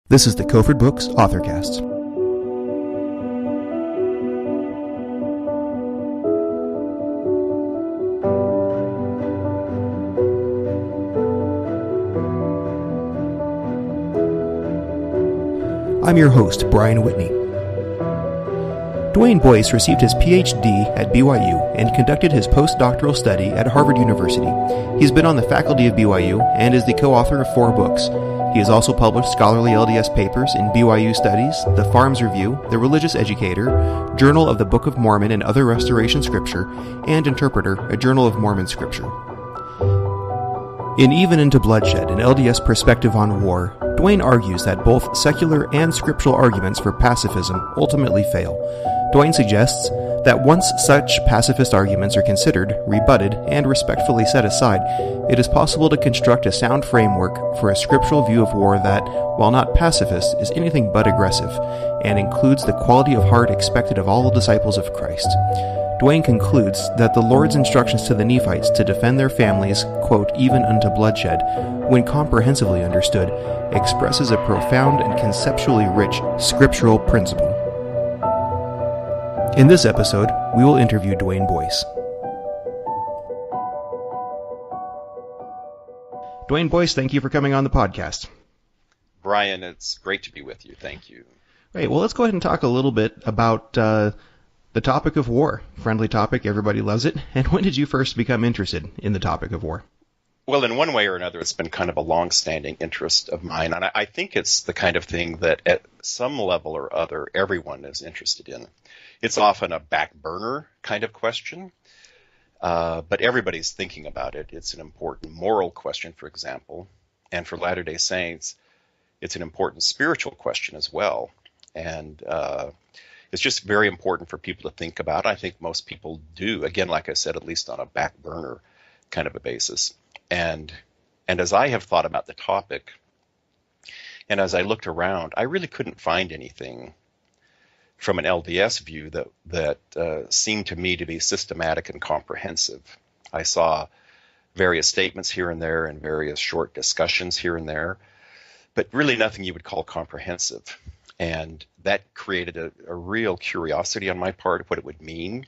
This is the Kofford Books AuthorCast. I'm your host, Brian Whitney. Duane Boyce received his Ph.D. at BYU and conducted his postdoctoral study at Harvard University. He's been on the faculty of BYU and is the co-author of 4 books. He has also published scholarly LDS papers in BYU Studies, The Farms Review, The Religious Educator, Journal of the Book of Mormon and Other Restoration Scripture, and Interpreter, a Journal of Mormon Scripture. In Even Unto Bloodshed, an LDS Perspective on War, Duane argues that both secular and scriptural arguments for pacifism ultimately fail. Duane suggests that once such pacifist arguments are considered, rebutted, and respectfully set aside, it is possible to construct a sound framework for a scriptural view of war that, while not pacifist, is anything but aggressive, and includes the quality of heart expected of all disciples of Christ. Duane concludes that the Lord's instructions to the Nephites to defend their families, quote, even unto bloodshed, when comprehensively understood, expresses a profound and conceptually rich scriptural principle. In this episode, we will interview Duane Boyce. Duane Boyce, thank you for coming on the podcast. Brian, it's great to be with you. Thank you. Great. Well, let's go ahead and talk a little bit about the topic of war. Friendly topic, everybody loves it. And when did you first become interested in the topic of war? Well, in one way or another, it's been kind of a long-standing interest of mine, and I think it's the kind of thing that at some level or other, everyone is interested in. It's often a back burner kind of question, but everybody's thinking about it. It's an important moral question, for example, and for Latter-day Saints, it's an important spiritual question as well. And it's just very important for people to think about. I think most people do, again, like I said, at least on a back burner kind of a basis. And as I have thought about the topic, and as I looked around, I really couldn't find anything from an LDS view that seemed to me to be systematic and comprehensive. I saw various statements here and there and various short discussions here and there, but really nothing you would call comprehensive. And that created a real curiosity on my part of what it would mean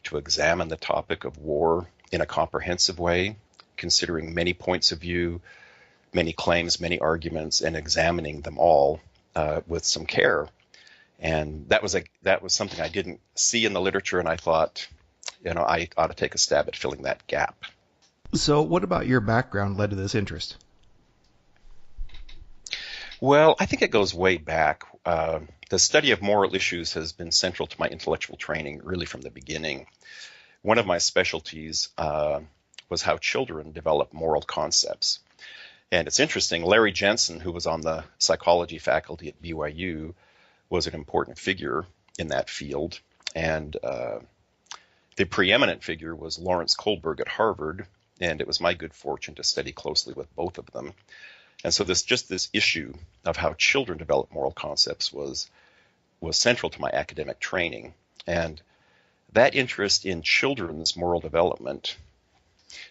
to examine the topic of war in a comprehensive way, considering many points of view, many claims, many arguments, and examining them all with some care. And that was something I didn't see in the literature, and I thought, I ought to take a stab at filling that gap. So what about your background led to this interest? Well, I think it goes way back. The study of moral issues has been central to my intellectual training really from the beginning. One of my specialties was how children develop moral concepts. And it's interesting, Larry Jensen, who was on the psychology faculty at BYU, was an important figure in that field. And the preeminent figure was Lawrence Kohlberg at Harvard, and it was my good fortune to study closely with both of them. And so this issue of how children develop moral concepts was central to my academic training. And that interest in children's moral development,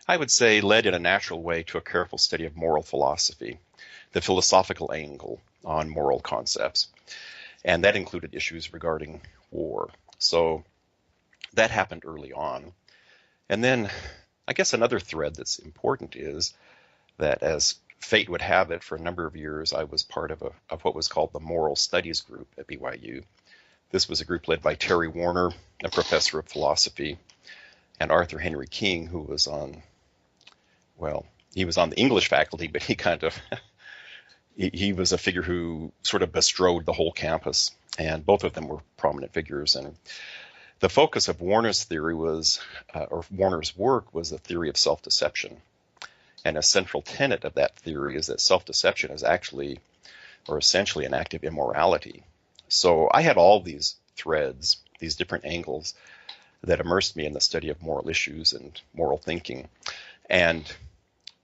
I would say, led in a natural way to a careful study of moral philosophy, the philosophical angle on moral concepts. And that included issues regarding war. So that happened early on. And then I guess another thread that's important is that, as fate would have it, for a number of years I was part of what was called the Moral Studies Group at BYU. This was a group led by Terry Warner, a professor of philosophy, and Arthur Henry King, who was he was on the English faculty, but he was a figure who sort of bestrode the whole campus, and both of them were prominent figures. And the focus of Warner's theory Warner's work was the theory of self-deception. And a central tenet of that theory is that self-deception is actually, or essentially, an act of immorality. So I had all these threads, these different angles that immersed me in the study of moral issues and moral thinking. And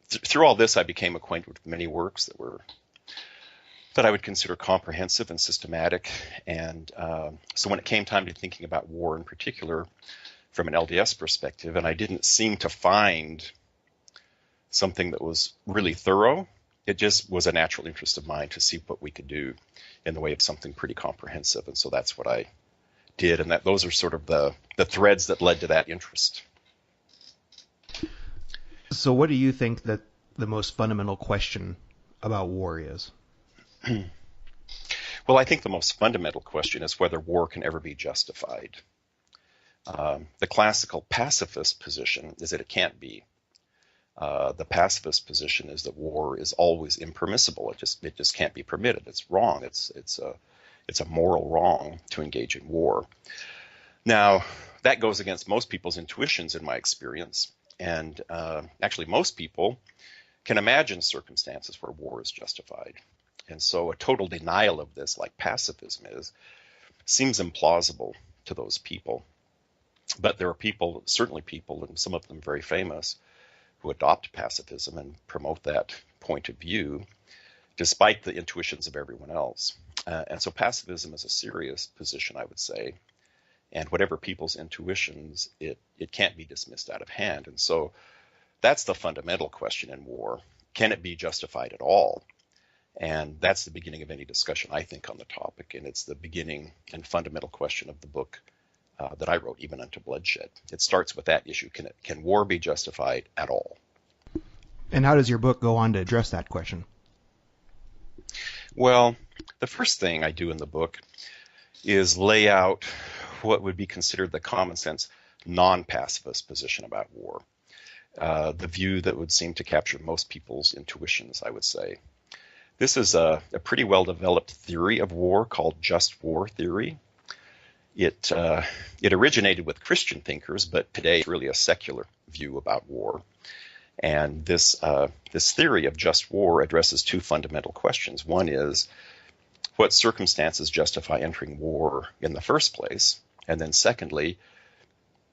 through all this, I became acquainted with many works that I would consider comprehensive and systematic. And so when it came time to thinking about war in particular from an LDS perspective, and I didn't seem to find something that was really thorough, it just was a natural interest of mine to see what we could do in the way of something pretty comprehensive. And so that's what I did. And those are sort of the threads that led to that interest. So what do you think that the most fundamental question about war is? Well, I think the most fundamental question is whether war can ever be justified. The classical pacifist position is that it can't be. The pacifist position is that war is always impermissible. It just can't be permitted. It's wrong. It's a moral wrong to engage in war. Now, that goes against most people's intuitions in my experience. And actually, most people can imagine circumstances where war is justified. And so a total denial of this, like pacifism is, seems implausible to those people. But there are people, certainly people, and some of them very famous, who adopt pacifism and promote that point of view, despite the intuitions of everyone else. And so pacifism is a serious position, I would say. And whatever people's intuitions, it can't be dismissed out of hand. And so that's the fundamental question in war. Can it be justified at all? And that's the beginning of any discussion, I think, on the topic. And it's the beginning and fundamental question of the book that I wrote, Even Unto Bloodshed. It starts with that issue. Can war be justified at all? And how does your book go on to address that question? Well, the first thing I do in the book is lay out what would be considered the common sense non-pacifist position about war. The view that would seem to capture most people's intuitions, I would say. This is a pretty well-developed theory of war called just war theory. It originated with Christian thinkers, but today it's really a secular view about war. And this theory of just war addresses two fundamental questions. One is, what circumstances justify entering war in the first place? And then secondly,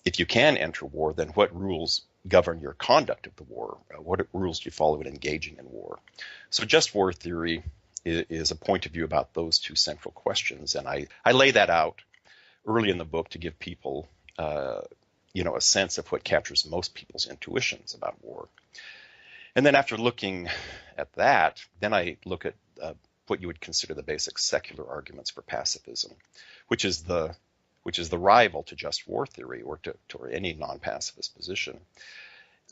if you can enter war, then what rules govern your conduct of the war? What rules do you follow in engaging in war? So just war theory is a point of view about those two central questions. And I lay that out early in the book to give people a sense of what captures most people's intuitions about war. And then after looking at that, then I look at what you would consider the basic secular arguments for pacifism, which is the rival to just war theory or to any non-pacifist position.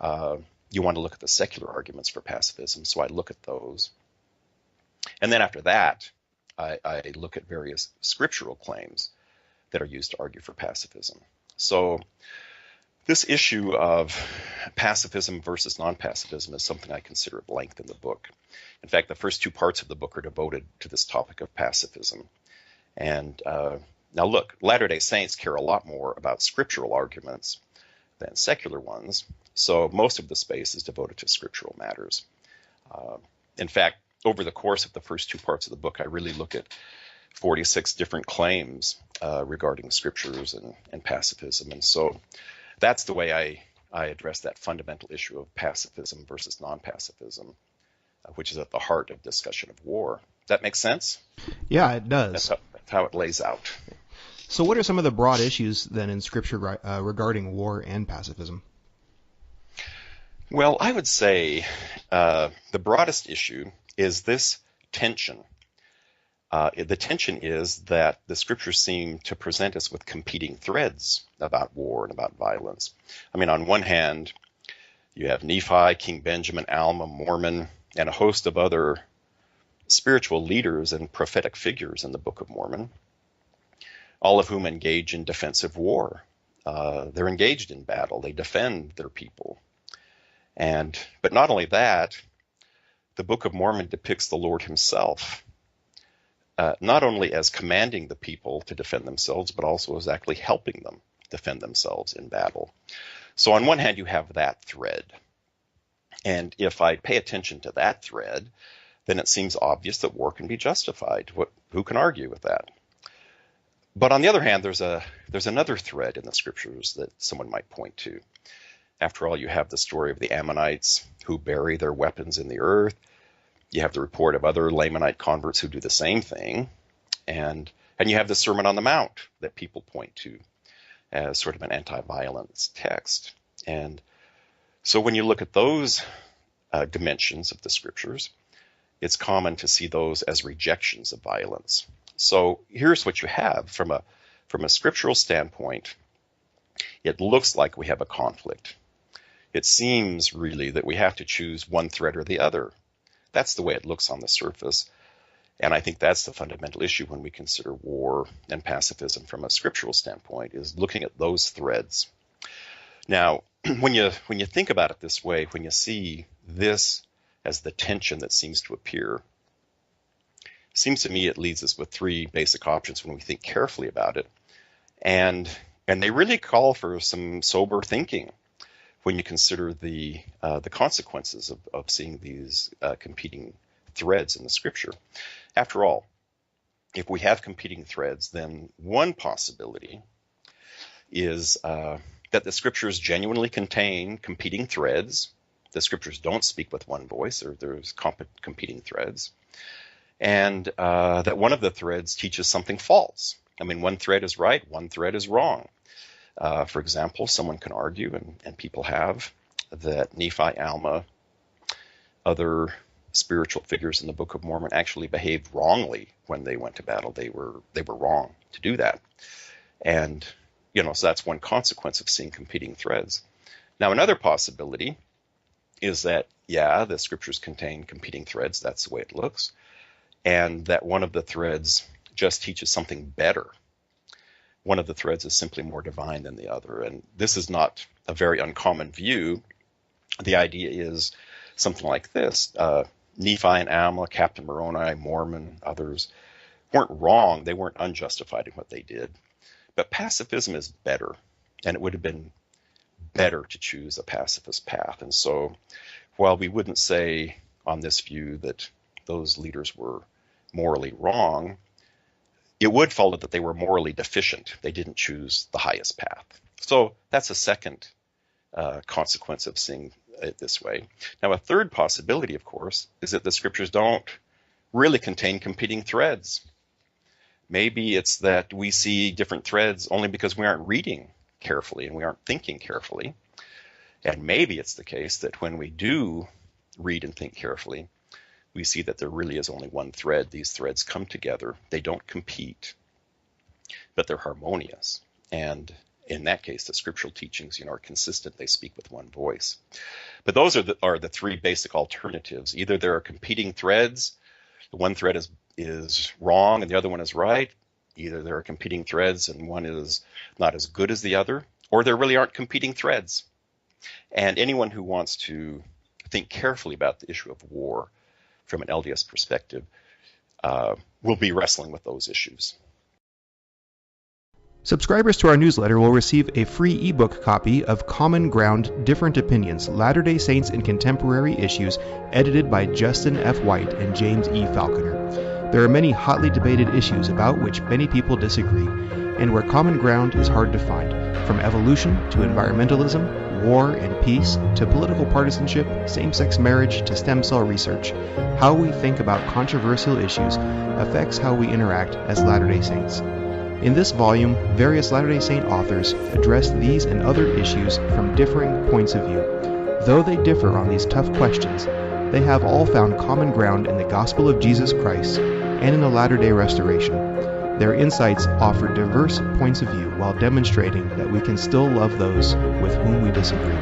You want to look at the secular arguments for pacifism, so I look at those. And then after that, I look at various scriptural claims that are used to argue for pacifism. So this issue of pacifism versus non-pacifism is something I consider at length in the book. In fact, the first two parts of the book are devoted to this topic of pacifism. And now look, Latter-day Saints care a lot more about scriptural arguments than secular ones, so most of the space is devoted to scriptural matters. In fact, over the course of the first two parts of the book, I really look at 46 different claims regarding scriptures and pacifism. And so that's the way I address that fundamental issue of pacifism versus non-pacifism, which is at the heart of discussion of war. Does that make sense? Yeah, it does. That's how it lays out. So what are some of the broad issues then in Scripture regarding war and pacifism? Well, I would say the broadest issue is this tension. The tension is that the Scriptures seem to present us with competing threads about war and about violence. I mean, on one hand, you have Nephi, King Benjamin, Alma, Mormon, and a host of other spiritual leaders and prophetic figures in the Book of Mormon, all of whom engage in defensive war. They're engaged in battle. They defend their people. But not only that, the Book of Mormon depicts the Lord himself, not only as commanding the people to defend themselves, but also as actually helping them defend themselves in battle. So on one hand, you have that thread. And if I pay attention to that thread, then it seems obvious that war can be justified. Who can argue with that? But on the other hand, there's another thread in the Scriptures that someone might point to. After all, you have the story of the Ammonites who bury their weapons in the earth. You have the report of other Lamanite converts who do the same thing. And you have the Sermon on the Mount that people point to as sort of an anti-violence text. And so when you look at those dimensions of the Scriptures, it's common to see those as rejections of violence. So here's what you have from a scriptural standpoint. It looks like we have a conflict. It seems really that we have to choose one thread or the other. That's the way it looks on the surface. And I think that's the fundamental issue when we consider war and pacifism from a scriptural standpoint, is looking at those threads. Now, when you think about it this way, when you see this as the tension that seems to appear, it seems to me it leads us with three basic options when we think carefully about it. And they really call for some sober thinking when you consider the consequences of seeing these competing threads in the scripture. After all, if we have competing threads, then one possibility is that the scriptures genuinely contain competing threads. The scriptures don't speak with one voice, or there's competing threads. And that one of the threads teaches something false. I mean, one thread is right, one thread is wrong. For example, someone can argue, and people have, that Nephi, Alma, other spiritual figures in the Book of Mormon actually behaved wrongly when they went to battle. They were wrong to do that. And, so that's one consequence of seeing competing threads. Now, another possibility is that, the scriptures contain competing threads. That's the way it looks. And that one of the threads just teaches something better. One of the threads is simply more divine than the other. And this is not a very uncommon view. The idea is something like this. Nephi and Alma, Captain Moroni, Mormon, others weren't wrong. They weren't unjustified in what they did. But pacifism is better, and it would have been better to choose a pacifist path. And so while we wouldn't say on this view that those leaders were morally wrong, it would follow that they were morally deficient. They didn't choose the highest path. So that's a second consequence of seeing it this way. Now, a third possibility, of course, is that the scriptures don't really contain competing threads. Maybe it's that we see different threads only because we aren't reading carefully and we aren't thinking carefully. And maybe it's the case that when we do read and think carefully, we see that there really is only one thread. These threads come together. They don't compete, but they're harmonious. And in that case, the scriptural teachings, are consistent. They speak with one voice. But those are the three basic alternatives. Either there are competing threads, the one thread is wrong and the other one is right. Either there are competing threads and one is not as good as the other, or there really aren't competing threads. And anyone who wants to think carefully about the issue of war from an LDS perspective will be wrestling with those issues. Subscribers to our newsletter will receive a free ebook copy of Common Ground, Different Opinions, Latter-day Saints in Contemporary Issues, edited by Justin F. White and James E. Falconer. There are many hotly debated issues about which many people disagree, and where common ground is hard to find, from evolution to environmentalism, war and peace, to political partisanship, same-sex marriage, to stem cell research. How we think about controversial issues affects how we interact as Latter-day Saints. In this volume, various Latter-day Saint authors address these and other issues from differing points of view. Though they differ on these tough questions, they have all found common ground in the gospel of Jesus Christ and in the Latter-day Restoration. Their insights offer diverse points of view while demonstrating that we can still love those with whom we disagree.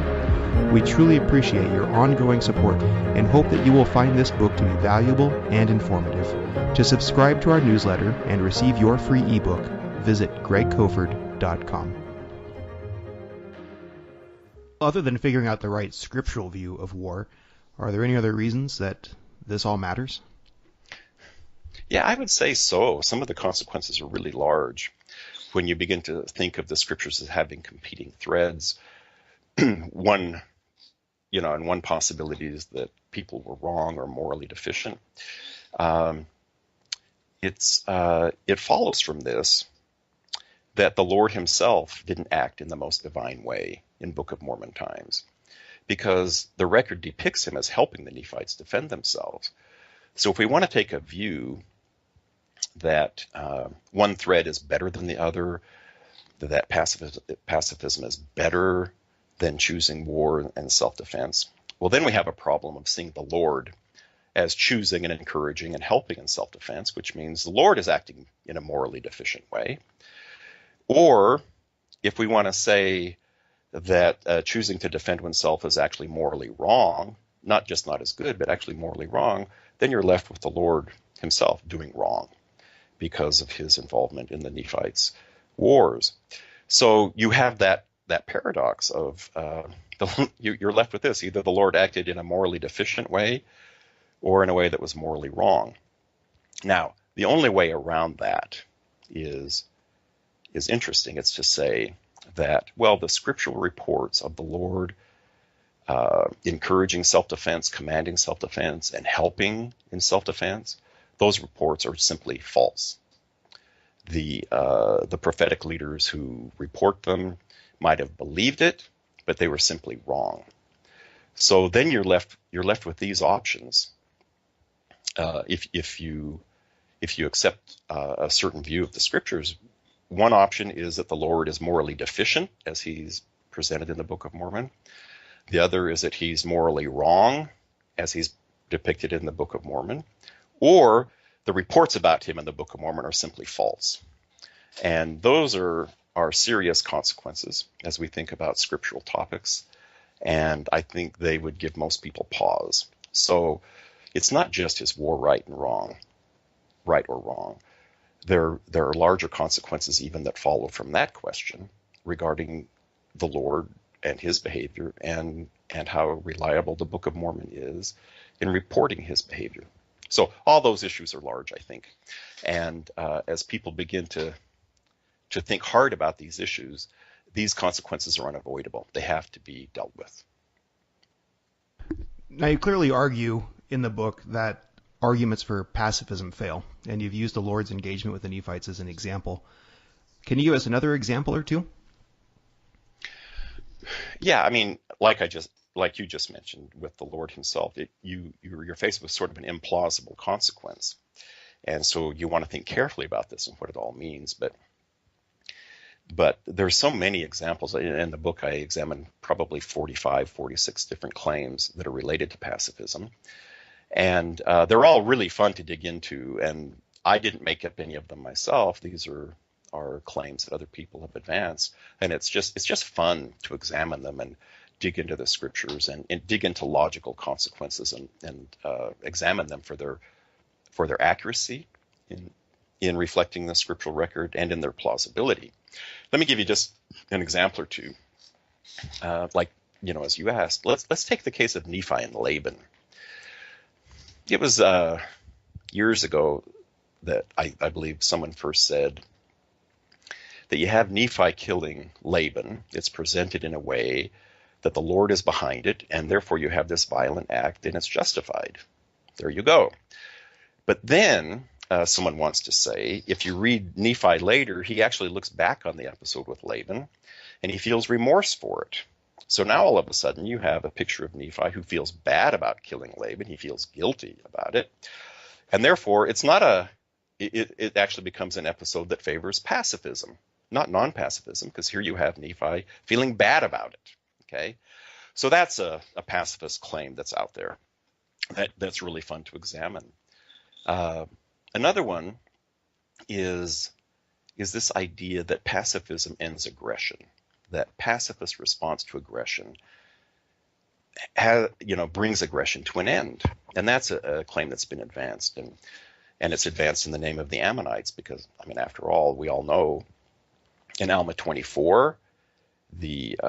We truly appreciate your ongoing support and hope that you will find this book to be valuable and informative. To subscribe to our newsletter and receive your free ebook, visit gregkofford.com. Other than figuring out the right scriptural view of war, are there any other reasons that this all matters? Yeah, I would say so. Some of the consequences are really large when you begin to think of the scriptures as having competing threads. One possibility is that people were wrong or morally deficient. It follows from this that the Lord himself didn't act in the most divine way in Book of Mormon times, because the record depicts him as helping the Nephites defend themselves. So if we want to take a view that one thread is better than the other, that pacifism is better than choosing war and self-defense, well, then we have a problem of seeing the Lord as choosing and encouraging and helping in self-defense, which means the Lord is acting in a morally deficient way. Or if we want to say that choosing to defend oneself is actually morally wrong, not just not as good, but actually morally wrong, then you're left with the Lord himself doing wrong because of his involvement in the Nephites' wars. So you have that paradox of you're left with this. Either the Lord acted in a morally deficient way or in a way that was morally wrong. Now, the only way around that is interesting. It's to say that, well, the scriptural reports of the Lord encouraging self-defense, commanding self-defense, and helping in self-defense, those reports are simply false. The prophetic leaders who report them might have believed it, but they were simply wrong. So then you're left with these options. If you accept a certain view of the scriptures, one option is that the Lord is morally deficient, as he's presented in the Book of Mormon. The other is that he's morally wrong, as he's depicted in the Book of Mormon. Or the reports about him in the Book of Mormon are simply false. And those are serious consequences as we think about scriptural topics. And I think they would give most people pause. So it's not just is war right or wrong. There are larger consequences even that follow from that question regarding the Lord and his behavior and how reliable the Book of Mormon is in reporting his behavior. So all those issues are large, I think. And as people begin to think hard about these issues, these consequences are unavoidable. They have to be dealt with. Now, you clearly argue in the book that arguments for pacifism fail, and you've used the Lord's engagement with the Nephites as an example. Can you give us another example or two? Yeah, I mean, like you just mentioned with the Lord himself, you're faced with sort of an implausible consequence. And so you want to think carefully about this and what it all means. But there's so many examples. In the book, I examined probably 45, 46 different claims that are related to pacifism. And they're all really fun to dig into. And I didn't make up any of them myself. These are claims that other people have advanced. And it's just fun to examine them and dig into the scriptures and dig into logical consequences and examine them for their accuracy in reflecting the scriptural record and in their plausibility. Let me give you just an example or two. As you asked, let's take the case of Nephi and Laban. It was years ago that I believe someone first said that you have Nephi killing Laban. It's presented in a way that the Lord is behind it, and therefore you have this violent act, and it's justified. There you go. But then someone wants to say, if you read Nephi later, he actually looks back on the episode with Laban, and he feels remorse for it. So now all of a sudden you have a picture of Nephi who feels bad about killing Laban. He feels guilty about it. And therefore it actually becomes an episode that favors pacifism, not non-pacifism, because here you have Nephi feeling bad about it. Okay, so that's a pacifist claim that's out there. That's really fun to examine. Another one is this idea that pacifism ends aggression, that pacifist response to aggression brings aggression to an end. And that's a claim that's been advanced, and it's advanced in the name of the Ammonites because, I mean, after all, we all know in Alma 24, the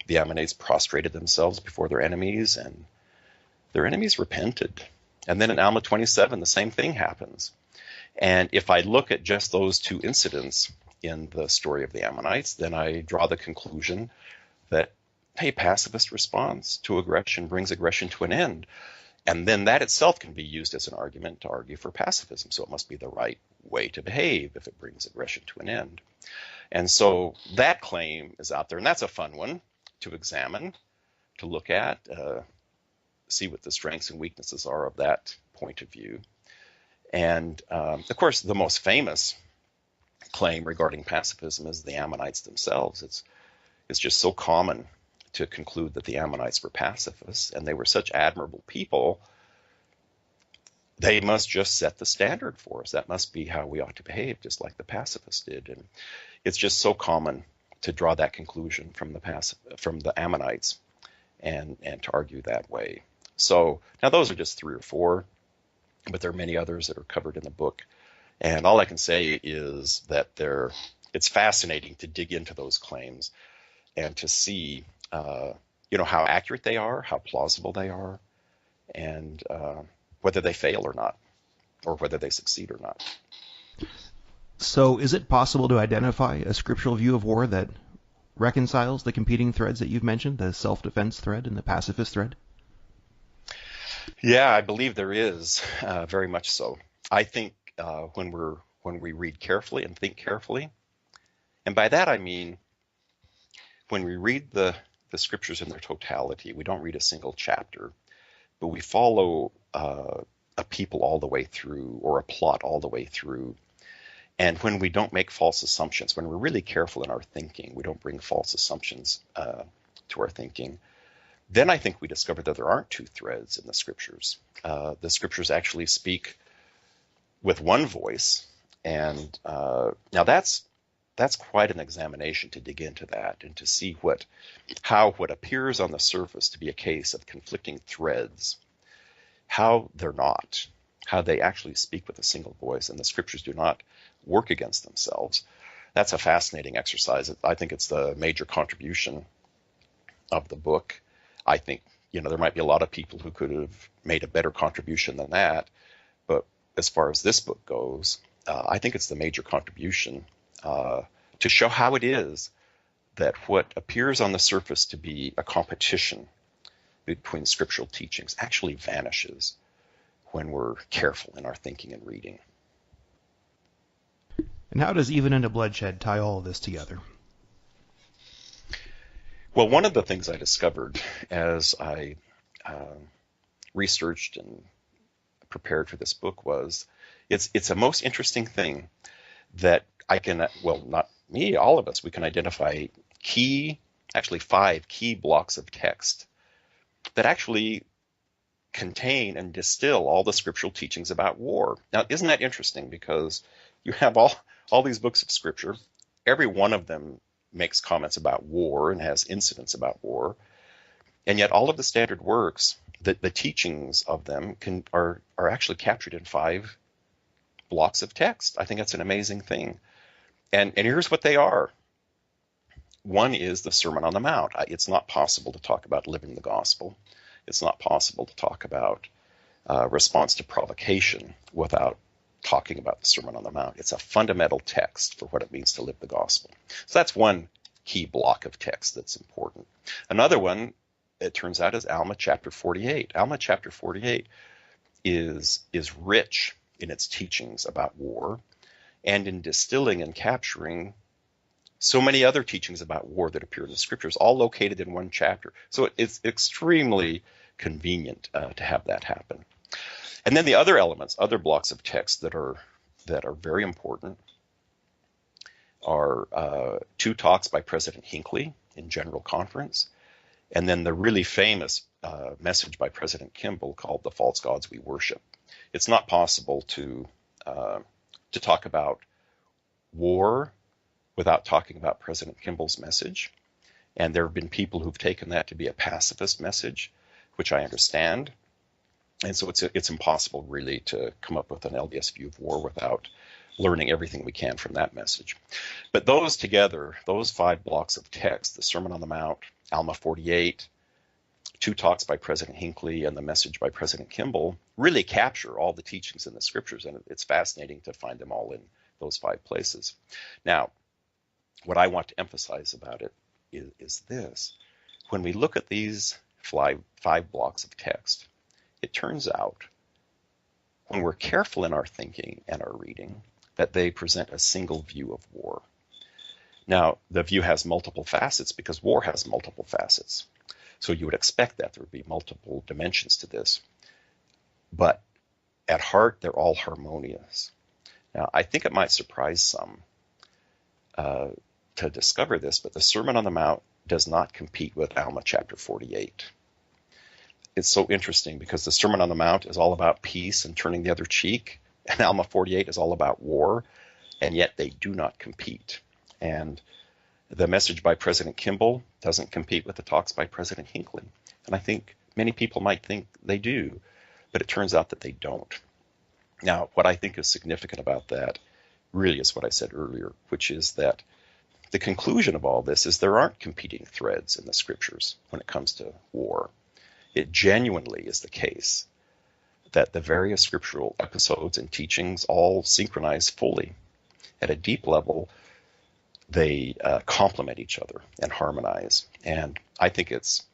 Ammonites prostrated themselves before their enemies, and their enemies repented. And then in Alma 27, the same thing happens. And if I look at just those two incidents in the story of the Ammonites, then I draw the conclusion that, hey, pacifist response to aggression brings aggression to an end. And then that itself can be used as an argument to argue for pacifism. So it must be the right way to behave if it brings aggression to an end. And so that claim is out there, and that's a fun one to examine, to look at, see what the strengths and weaknesses are of that point of view. And, of course, the most famous claim regarding pacifism is the Ammonites themselves. It's just so common to conclude that the Ammonites were pacifists, and they were such admirable people they must just set the standard for us. That must be how we ought to behave, just like the pacifists did. And it's just so common to draw that conclusion from the Ammonites and to argue that way. So now those are just 3 or 4, but there are many others that are covered in the book. And all I can say is that it's fascinating to dig into those claims and to see, how accurate they are, how plausible they are, and whether they fail or not, or whether they succeed or not. So is it possible to identify a scriptural view of war that reconciles the competing threads that you've mentioned, the self-defense thread and the pacifist thread? Yeah, I believe there is, very much so. I think when we read carefully and think carefully, and by that I mean when we read the scriptures in their totality, we don't read a single chapter, but we follow a people all the way through, or a plot all the way through. And when we don't make false assumptions, when we're really careful in our thinking, we don't bring false assumptions to our thinking, then I think we discover that there aren't 2 threads in the scriptures. The scriptures actually speak with one voice, and now that's quite an examination to dig into that and to see how what appears on the surface to be a case of conflicting threads, how they're not, how they actually speak with a single voice, and the scriptures do not work against themselves. That's a fascinating exercise. I think it's the major contribution of the book. I think, there might be a lot of people who could have made a better contribution than that, but as far as this book goes, I think it's the major contribution to show how it is that what appears on the surface to be a competition between scriptural teachings actually vanishes when we're careful in our thinking and reading. And how does Even Unto Bloodshed tie all of this together? Well, one of the things I discovered as I researched and prepared for this book was it's a most interesting thing that I can, well, not me, all of us, we can identify 5 key blocks of text that actually contain and distill all the scriptural teachings about war. Now, isn't that interesting? Because you have all these books of scripture, every one of them makes comments about war and has incidents about war, and yet all of the standard works, the teachings of them are actually captured in 5 blocks of text. I think that's an amazing thing. And here's what they are. One is the Sermon on the Mount. It's not possible to talk about living the gospel. It's not possible to talk about response to provocation without talking about the Sermon on the Mount. It's a fundamental text for what it means to live the gospel. So that's one key block of text that's important. Another one, it turns out, is Alma chapter 48. Alma chapter 48 is rich in its teachings about war and in distilling and capturing so many other teachings about war that appear in the scriptures, all located in one chapter. So it's extremely convenient to have that happen. And then the other elements, other blocks of text that are very important are 2 talks by President Hinckley in General Conference, and then the really famous message by President Kimball called "The False Gods We Worship." It's not possible to talk about war without talking about President Kimball's message, and there have been people who've taken that to be a pacifist message, which I understand. And so it's impossible really to come up with an LDS view of war without learning everything we can from that message. But those together, those 5 blocks of text, the Sermon on the Mount, Alma 48, 2 talks by President Hinckley, and the message by President Kimball, really capture all the teachings in the scriptures, and it's fascinating to find them all in those 5 places. Now, what I want to emphasize about it is this. When we look at these 5 blocks of text, it turns out, when we're careful in our thinking and our reading, that they present a single view of war. Now, the view has multiple facets because war has multiple facets. So you would expect that there would be multiple dimensions to this. But at heart, they're all harmonious. Now, I think it might surprise some to discover this, but the Sermon on the Mount does not compete with Alma chapter 48. it's so interesting because the Sermon on the Mount is all about peace and turning the other cheek, and Alma 48 is all about war, and yet they do not compete. And the message by President Kimball doesn't compete with the talks by President Hinckley. And I think many people might think they do, but it turns out that they don't. Now, what I think is significant about that really is what I said earlier, which is that the conclusion of all this is there aren't competing threads in the scriptures when it comes to war. It genuinely is the case that the various scriptural episodes and teachings all synchronize fully. At a deep level, they complement each other and harmonize. And I guess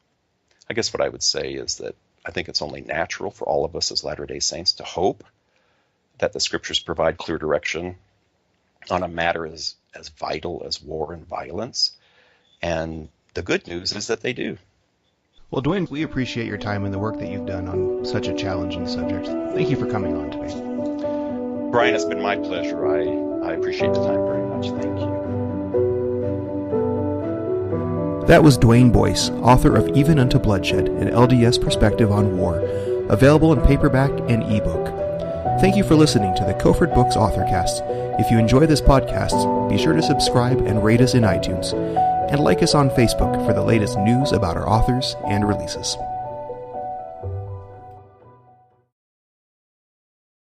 what I would say is that I think it's only natural for all of us as Latter-day Saints to hope that the scriptures provide clear direction on a matter as vital as war and violence. And the good news is that they do. Well, Duane, we appreciate your time and the work that you've done on such a challenging subject. Thank you for coming on today. Brian, it's been my pleasure. I appreciate the time very much. Thank you. That was Duane Boyce, author of Even Unto Bloodshed, an LDS Perspective on War, available in paperback and ebook. Thank you for listening to the Kofford Books AuthorCast. If you enjoy this podcast, be sure to subscribe and rate us in iTunes, and like us on Facebook for the latest news about our authors and releases.